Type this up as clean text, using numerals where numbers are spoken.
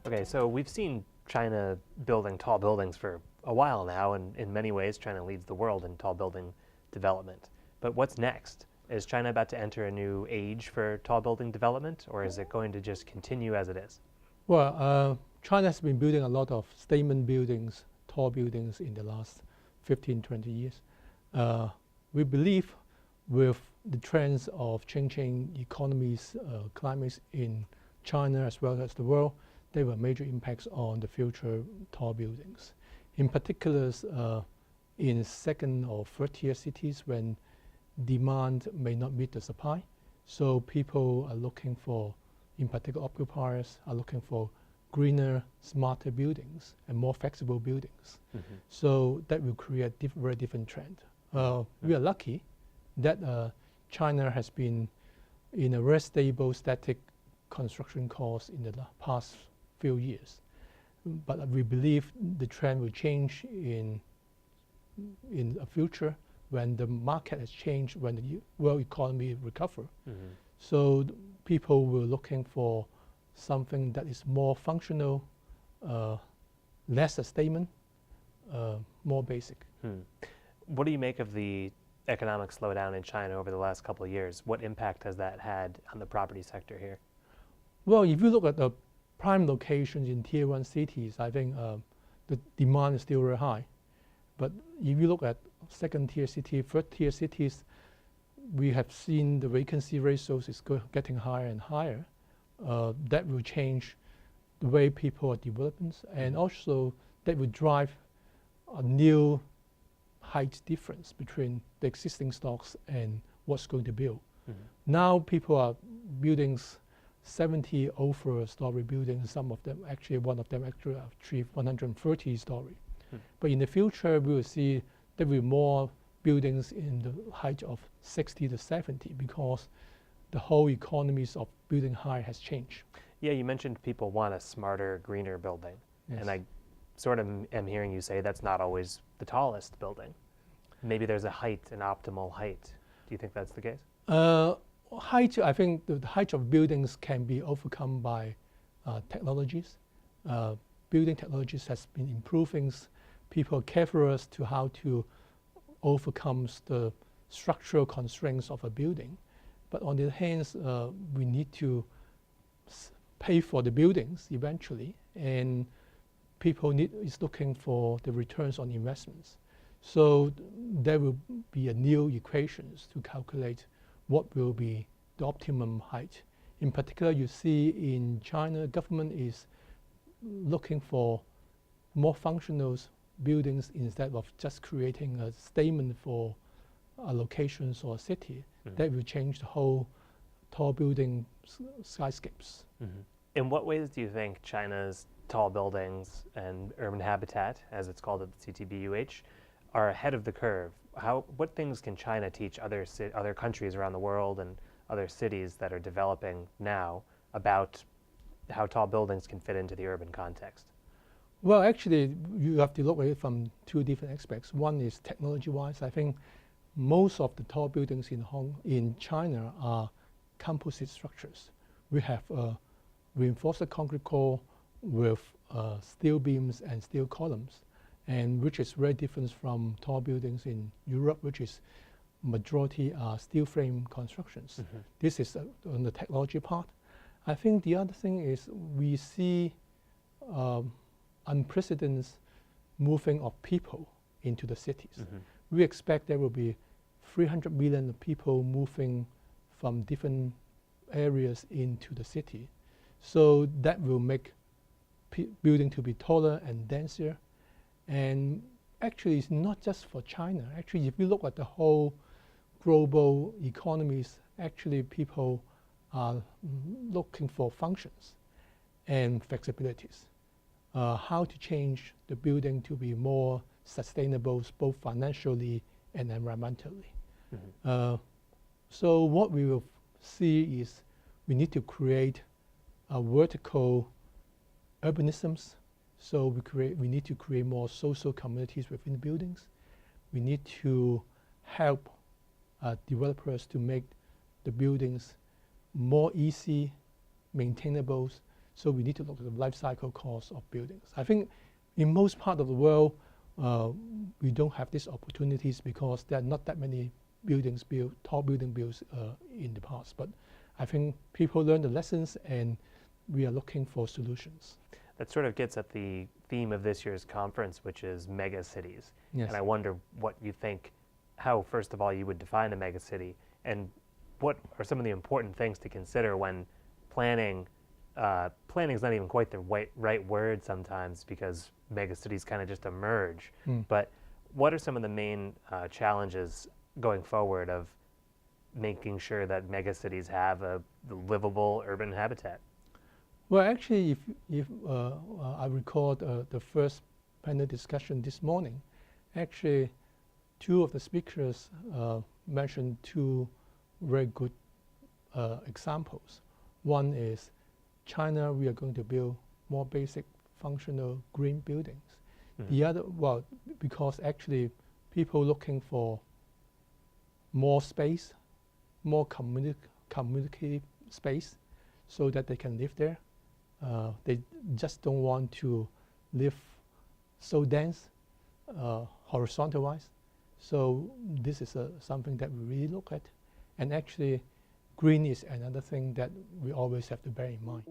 Okay, so we've seen China building tall buildings for a while now, and in many ways, China leads the world in tall building development. But what's next? Is China about to enter a new age for tall building development, or is it going to just continue as it is? Well, China has been building a lot of statement buildings, tall buildings in the last 15, 20 years. We believe with the trends of changing economies, climates in China as well as the world, there were major impacts on the future tall buildings. In particular, in second or third tier cities when demand may not meet the supply. So people are looking for, in particular occupiers, are looking for greener, smarter buildings and more flexible buildings. Mm-hmm. So that will create a very different trend. We are lucky that China has been in a very stable, static construction cost in the past few years. But we believe the trend will change in the future when the market has changed, when the world economy recover. Mm-hmm. So people were looking for something that is more functional, less a statement, more basic. What do you make of the economic slowdown in China over the last couple of years? What impact has that had on the property sector here? Well, if you look at the prime locations in tier 1 cities, I think the demand is still very high. But if you look at second tier city, third tier cities, we have seen the vacancy ratios is getting higher and higher. That will change the way people are developing, and also that will drive a new height difference between the existing stocks and what's going to build. Mm-hmm. Now people are building 70 over story buildings. Some of them, actually one of them actually achieved 130 story. But in the future, we will see there will be more buildings in the height of 60 to 70 because the whole economies of building high has changed. Yeah, you mentioned people want a smarter, greener building. Yes. And I sort of am hearing you say that's not always the tallest building. Maybe there's a height, an optimal height. Do you think that's the case? Height, I think the height of buildings can be overcome by technologies. Building technologies has been improving. People are careful as to how to overcome the structural constraints of a building. But on the other hand, we need to pay for the buildings eventually, and people is looking for the returns on investments. So there will be a new equations to calculate what will be the optimum height. In particular, you see in China, government is looking for more functional buildings instead of just creating a statement for locations or a city. Mm-hmm. That will change the whole tall building skyscapes. Mm-hmm. In what ways do you think China's tall buildings and urban habitat, as it's called at the CTBUH, are ahead of the curve? What things can China teach other countries around the world and other cities that are developing now about how tall buildings can fit into the urban context? Well, actually, you have to look at it from two different aspects. One is technology-wise. I think most of the tall buildings in China are composite structures. We have reinforced concrete core with steel beams and steel columns, and which is very different from tall buildings in Europe, which is majority are steel frame constructions. Mm-hmm. This is on the technology part. I think the other thing is we see unprecedented moving of people into the cities. Mm-hmm. We expect there will be 300 million people moving from different areas into the city. So that will make building to be taller and denser. And actually, it's not just for China. Actually, if you look at the whole global economies, actually people are looking for functions and flexibilities. How to change the building to be more sustainable, both financially and environmentally. Mm-hmm. So what we will see is we need to create a vertical urbanisms. So we need to create more social communities within the buildings. We need to help developers to make the buildings more easy, maintainable. So we need to look at the life cycle cost of buildings. I think in most part of the world, we don't have these opportunities because there are not that many buildings built, tall building built in the past. But I think people learn the lessons and we are looking for solutions. That sort of gets at the theme of this year's conference, which is mega cities. Yes. And I wonder what you think, how, first of all, you would define a mega city, and what are some of the important things to consider when planning. Planning is not even quite the right word sometimes because megacities kind of just emerge. But what are some of the main challenges going forward of making sure that megacities have a livable urban habitat? Well, actually, if I recall the first panel discussion this morning, actually, two of the speakers mentioned two very good examples. One is China, we are going to build more basic functional green buildings. The other, well, because actually people looking for more space, more communicative space so that they can live there. They just don't want to live so dense, horizontal-wise. So this is something that we really look at. And actually, green is another thing that we always have to bear in mind.